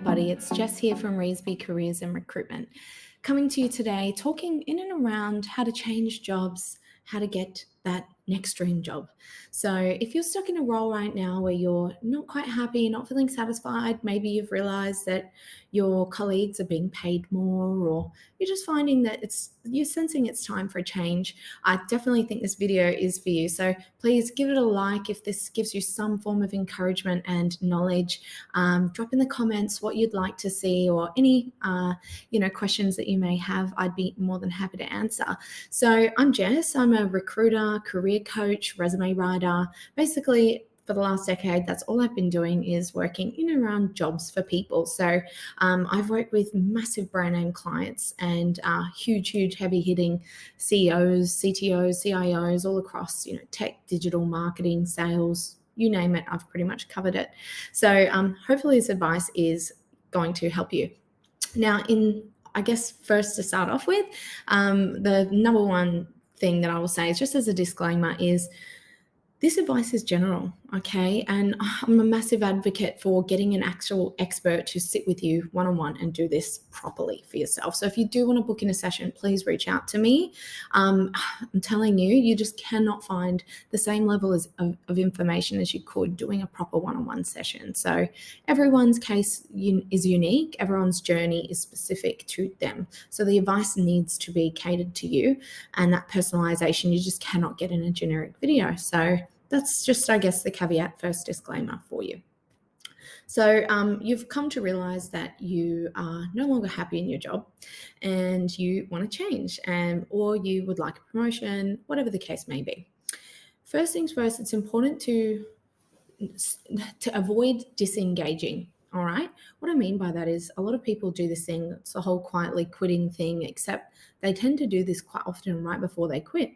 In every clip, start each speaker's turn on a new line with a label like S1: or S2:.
S1: everybody. It's Jess here from Reesby Careers and Recruitment, coming to you today talking in and around how to change jobs, how to get that next dream job. So if you're stuck in a role right now where you're not quite happy, not feeling satisfied, maybe you've realized that your colleagues are being paid more, or you're just finding that you're sensing it's time for a change, I definitely think this video is for you. So please give it a like if this gives you some form of encouragement and knowledge. Drop in the comments what you'd like to see, or any questions that you may have. I'd be more than happy to answer. So I'm Jess. I'm a recruiter, career coach, resume writer. Basically, for the last decade, that's all I've been doing is working in and around jobs for people. So I've worked with massive brand name clients and huge, heavy hitting CEOs, CTOs, CIOs all across, tech, digital marketing, sales, you name it. I've pretty much covered it. So hopefully this advice is going to help you. Now, first to start off with, the number one thing that I will say is, just as a disclaimer, is this advice is general, okay? And I'm a massive advocate for getting an actual expert to sit with you one-on-one and do this properly for yourself. So if you do want to book in a session, please reach out to me. I'm telling you, you just cannot find the same level of information as you could doing a proper one-on-one session. So everyone's case is unique. Everyone's journey is specific to them. So the advice needs to be catered to you, and that personalization you just cannot get in a generic video. So that's just, the caveat, first disclaimer for you. So you've come to realize that you are no longer happy in your job and you want to change, or you would like a promotion, whatever the case may be. First things first, it's important to avoid disengaging. All right. What I mean by that is, a lot of people do this thing. It's the whole quietly quitting thing, except they tend to do this quite often right before they quit.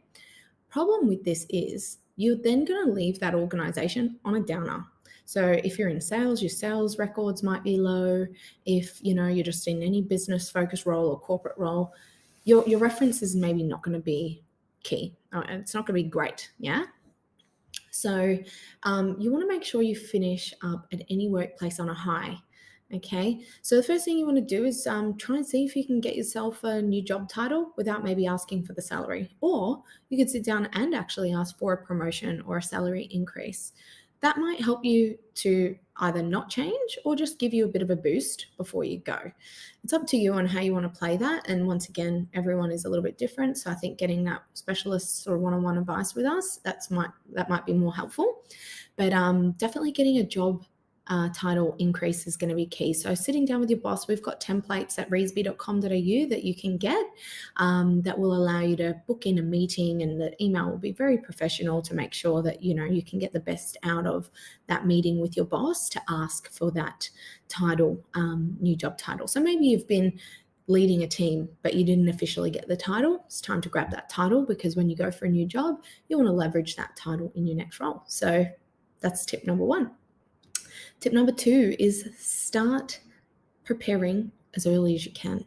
S1: Problem with this is, you're then going to leave that organization on a downer. So if you're in sales, your sales records might be low. If you're just in any business focused role or corporate role, your reference is maybe not going to be key. It's not going to be great. Yeah. So you want to make sure you finish up at any workplace on a high. Okay, so the first thing you want to do is try and see if you can get yourself a new job title without maybe asking for the salary. Or you could sit down and actually ask for a promotion or a salary increase. That might help you to either not change or just give you a bit of a boost before you go. It's up to you on how you want to play that. And once again, everyone is a little bit different. So I think getting that specialist or one-on-one advice with us, that might be more helpful. But definitely getting a job title increase is going to be key. So sitting down with your boss, we've got templates at reesby.com.au that you can get that will allow you to book in a meeting, and the email will be very professional to make sure that you can get the best out of that meeting with your boss to ask for that title, new job title. So maybe you've been leading a team, but you didn't officially get the title. It's time to grab that title, because when you go for a new job, you want to leverage that title in your next role. So that's tip number one. Tip number two is start preparing as early as you can.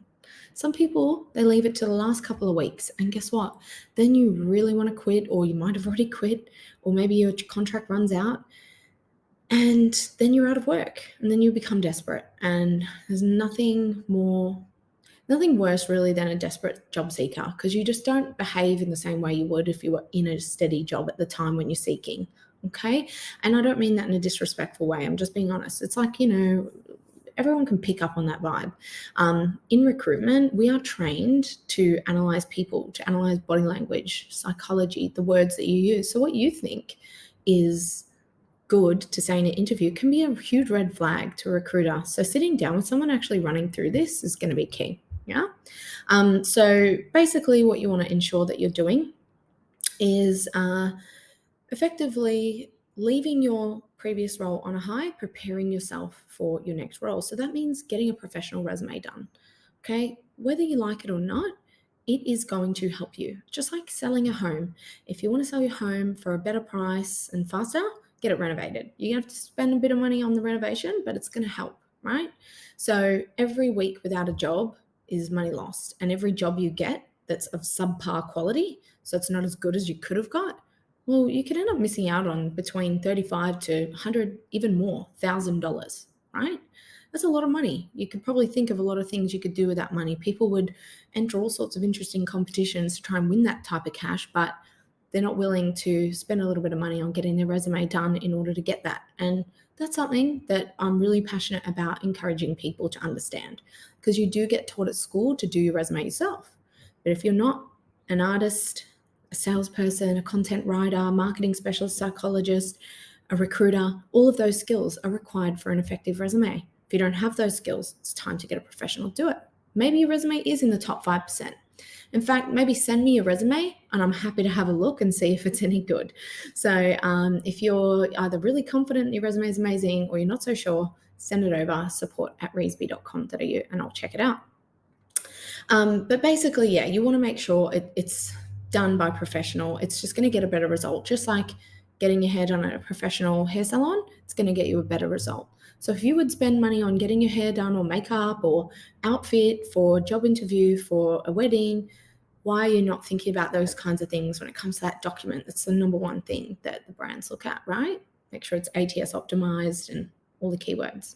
S1: Some people, they leave it to the last couple of weeks, and guess what? Then you really want to quit, or you might have already quit, or maybe your contract runs out, and then you're out of work, and then you become desperate. And there's nothing worse really than a desperate job seeker, because you just don't behave in the same way you would if you were in a steady job at the time when you're seeking. Okay. And I don't mean that in a disrespectful way. I'm just being honest. It's like, everyone can pick up on that vibe. In recruitment, we are trained to analyze people, to analyze body language, psychology, the words that you use. So what you think is good to say in an interview can be a huge red flag to a recruiter. So sitting down with someone actually running through this is going to be key. Yeah. So basically what you want to ensure that you're doing is effectively leaving your previous role on a high, preparing yourself for your next role. So that means getting a professional resume done. Okay. Whether you like it or not, it is going to help you. Just like selling a home. If you want to sell your home for a better price and faster, get it renovated. You're going to have to spend a bit of money on the renovation, but it's going to help, right? So every week without a job is money lost. And every job you get that's of subpar quality, so it's not as good as you could have got, well, you could end up missing out on between $35 to $100, even more, $1,000, right? That's a lot of money. You could probably think of a lot of things you could do with that money. People would enter all sorts of interesting competitions to try and win that type of cash, but they're not willing to spend a little bit of money on getting their resume done in order to get that. And that's something that I'm really passionate about encouraging people to understand, because you do get taught at school to do your resume yourself. But if you're not an artist, a salesperson, a content writer, marketing specialist, psychologist, a recruiter, all of those skills are required for an effective resume. If you don't have those skills, it's time to get a professional to do it. Maybe your resume is in the top 5%. In fact, maybe send me your resume and I'm happy to have a look and see if it's any good. So if you're either really confident your resume is amazing or you're not so sure, send it over, support@reesby.com.au, and I'll check it out. But basically, yeah, you want to make sure it's done by professional. It's just going to get a better result. Just like getting your hair done at a professional hair salon, it's going to get you a better result. So if you would spend money on getting your hair done or makeup or outfit for a job interview, for a wedding, why are you not thinking about those kinds of things when it comes to that document? That's the number one thing that the brands look at, right? Make sure it's ATS optimized and all the keywords.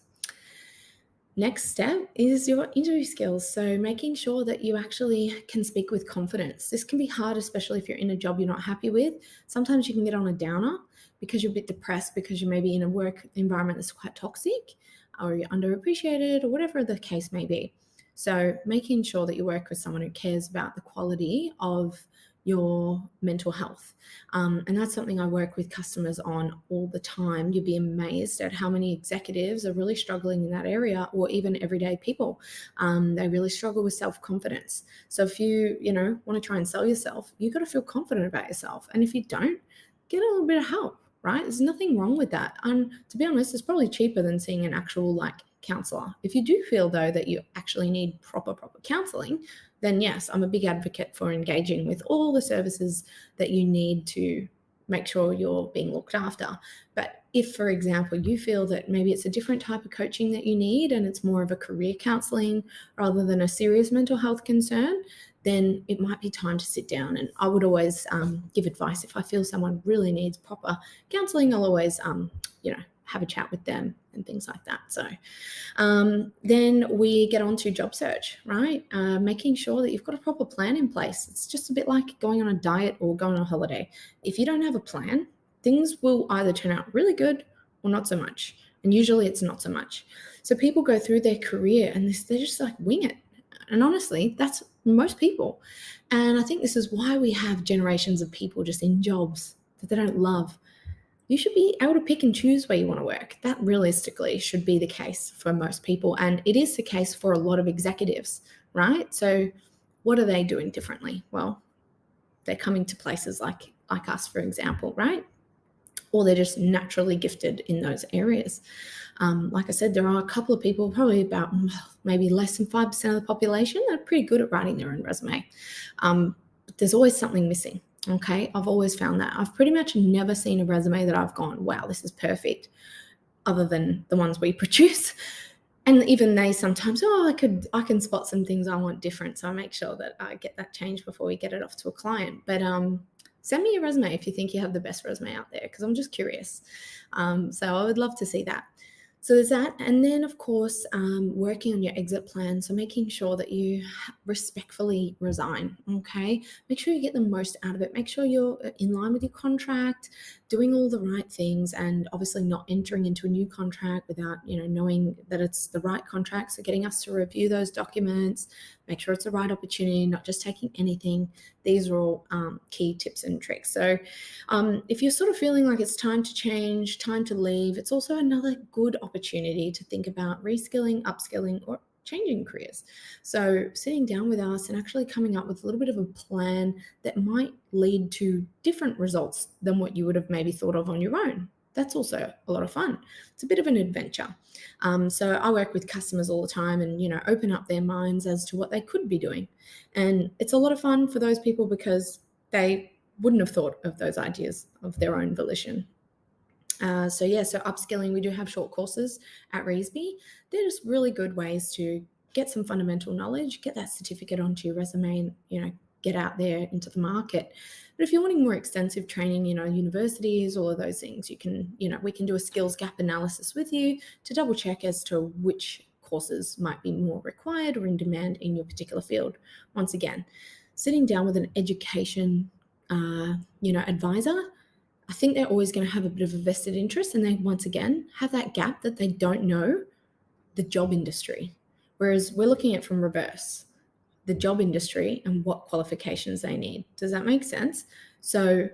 S1: Next step is your interview skills. So making sure that you actually can speak with confidence. This can be hard, especially if you're in a job you're not happy with. Sometimes you can get on a downer because you're a bit depressed because you may be in a work environment that's quite toxic, or you're underappreciated, or whatever the case may be. So making sure that you work with someone who cares about the quality of your mental health. And that's something I work with customers on all the time. You'd be amazed at how many executives are really struggling in that area, or even everyday people. They really struggle with self-confidence. So if you want to try and sell yourself, you've got to feel confident about yourself. And if you don't, get a little bit of help, right? There's nothing wrong with that. And to be honest, it's probably cheaper than seeing an actual counselor. If you do feel though that you actually need proper counseling, then yes, I'm a big advocate for engaging with all the services that you need to make sure you're being looked after. But if, for example, you feel that maybe it's a different type of coaching that you need and it's more of a career counseling rather than a serious mental health concern, then it might be time to sit down. And I would always give advice. If I feel someone really needs proper counseling, I'll always, have a chat with them and things like that. So then we get on to job search, right? Making sure that you've got a proper plan in place. It's just a bit like going on a diet or going on a holiday. If you don't have a plan, things will either turn out really good or not so much. And usually it's not so much. So people go through their career and they're just wing it. And honestly, that's most people. And I think this is why we have generations of people just in jobs that they don't love. You should be able to pick and choose where you want to work. That realistically should be the case for most people. And it is the case for a lot of executives, right? So what are they doing differently? Well, they're coming to places like us, for example, right? Or they're just naturally gifted in those areas. Like I said, there are a couple of people, probably about maybe less than 5% of the population, that are pretty good at writing their own resume. But there's always something missing. Okay, I've always found that. I've pretty much never seen a resume that I've gone, wow, this is perfect, other than the ones we produce. And even they sometimes, I can spot some things I want different. So I make sure that I get that changed before we get it off to a client. But send me your resume if you think you have the best resume out there, because I'm just curious. So I would love to see that. So there's that. And then, of course, working on your exit plan. So making sure that you respectfully resign, okay? Make sure you get the most out of it. Make sure you're in line with your contract, doing all the right things, and obviously not entering into a new contract without, knowing that it's the right contract. So getting us to review those documents, make sure it's the right opportunity, not just taking anything. These are all key tips and tricks. So if you're sort of feeling like it's time to change, time to leave, it's also another good opportunity to think about reskilling, upskilling, or changing careers. So sitting down with us and actually coming up with a little bit of a plan that might lead to different results than what you would have maybe thought of on your own. That's also a lot of fun. It's a bit of an adventure. So I work with customers all the time and, open up their minds as to what they could be doing. And it's a lot of fun for those people because they wouldn't have thought of those ideas of their own volition. So upskilling, we do have short courses at Reesby. They're just really good ways to get some fundamental knowledge, get that certificate onto your resume and, get out there into the market. But if you're wanting more extensive training, universities, all of those things, you can, we can do a skills gap analysis with you to double check as to which courses might be more required or in demand in your particular field. Once again, sitting down with an education advisor, I think they're always going to have a bit of a vested interest, and they once again have that gap that they don't know the job industry. Whereas we're looking at from reverse, the job industry and what qualifications they need. Does that make sense? So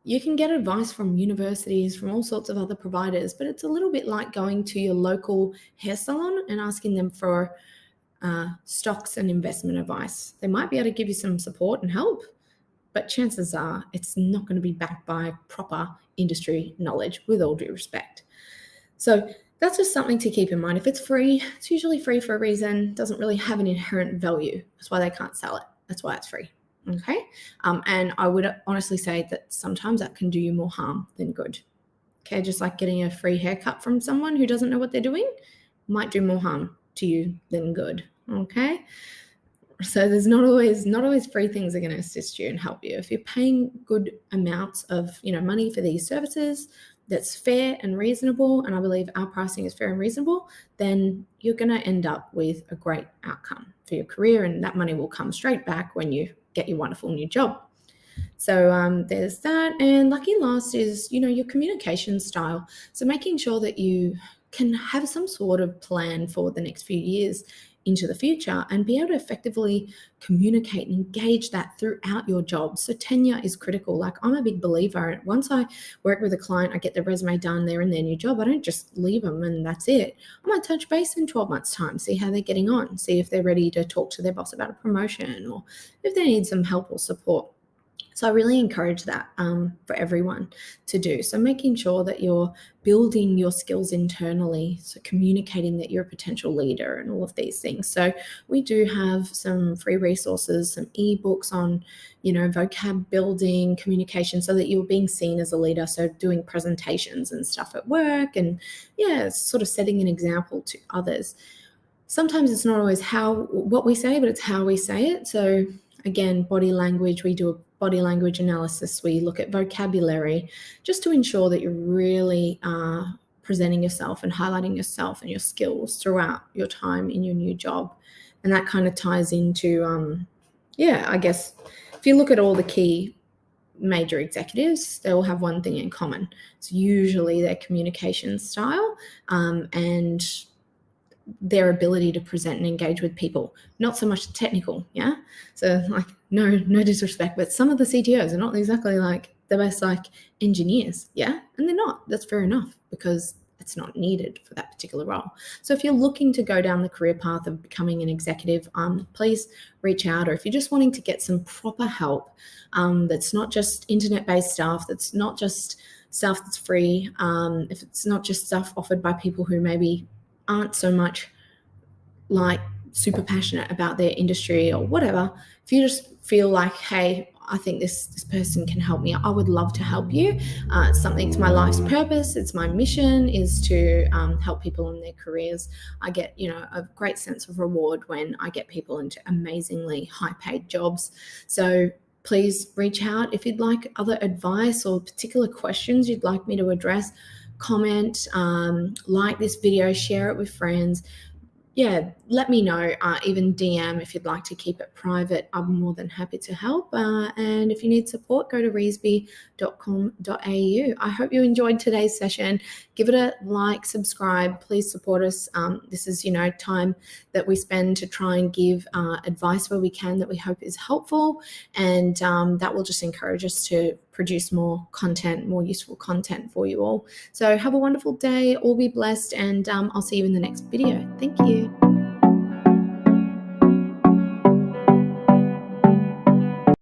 S1: you can get advice from universities, from all sorts of other providers, but it's a little bit like going to your local hair salon and asking them for stocks and investment advice. They might be able to give you some support and help, but chances are it's not going to be backed by proper industry knowledge, with all due respect. So that's just something to keep in mind. If it's free, it's usually free for a reason. It doesn't really have an inherent value. That's why they can't sell it. That's why it's free. Okay. And I would honestly say that sometimes that can do you more harm than good. Okay. Just like getting a free haircut from someone who doesn't know what they're doing might do more harm to you than good. Okay. So there's not always free things that are going to assist you and help you. If you're paying good amounts of money for these services, that's fair and reasonable, and I believe our pricing is fair and reasonable, then you're going to end up with a great outcome for your career, and that money will come straight back when you get your wonderful new job. So there's that. And lucky last is, your communication style. So making sure that you can have some sort of plan for the next few years into the future and be able to effectively communicate and engage that throughout your job. So tenure is critical. Like, I'm a big believer. Once I work with a client, I get their resume done, they're in their new job. I don't just leave them and that's it. I might touch base in 12 months' time, see how they're getting on, see if they're ready to talk to their boss about a promotion or if they need some help or support. So I really encourage that for everyone to do. So making sure that you're building your skills internally, so communicating that you're a potential leader and all of these things. So we do have some free resources, some ebooks on, vocab building, communication, so that you're being seen as a leader. So doing presentations and stuff at work and sort of setting an example to others. Sometimes it's not always what we say, but it's how we say it. So again, body language, we do a body language analysis. We look at vocabulary just to ensure that you're really presenting yourself and highlighting yourself and your skills throughout your time in your new job. And that kind of ties into, I guess, if you look at all the key major executives, they all have one thing in common. It's usually their communication style and their ability to present and engage with people, not so much technical. Yeah. So like, no disrespect, but some of the CTOs are not exactly like the best engineers. Yeah. And they're not. That's fair enough because it's not needed for that particular role. So if you're looking to go down the career path of becoming an executive, please reach out. Or if you're just wanting to get some proper help, that's not just internet-based stuff, that's not just stuff that's free, if it's not just stuff offered by people who maybe aren't so much like super passionate about their industry or whatever, if you just feel like, hey, I think this person can help me, I would love to help you. It's my life's purpose. It's my mission is to help people in their careers. I get, a great sense of reward when I get people into amazingly high paid jobs. So please reach out if you'd like other advice or particular questions you'd like me to address. Comment, like this video, share it with friends. Let me know, even DM if you'd like to keep it private. I'm more than happy to help. And if you need support, go to reesby.com.au. I hope you enjoyed today's session. Give it a like, subscribe, please support us. This is, time that we spend to try and give advice where we can that we hope is helpful. And that will just encourage us to produce more content, more useful content for you all. So have a wonderful day, all be blessed, and I'll see you in the next video. Thank you.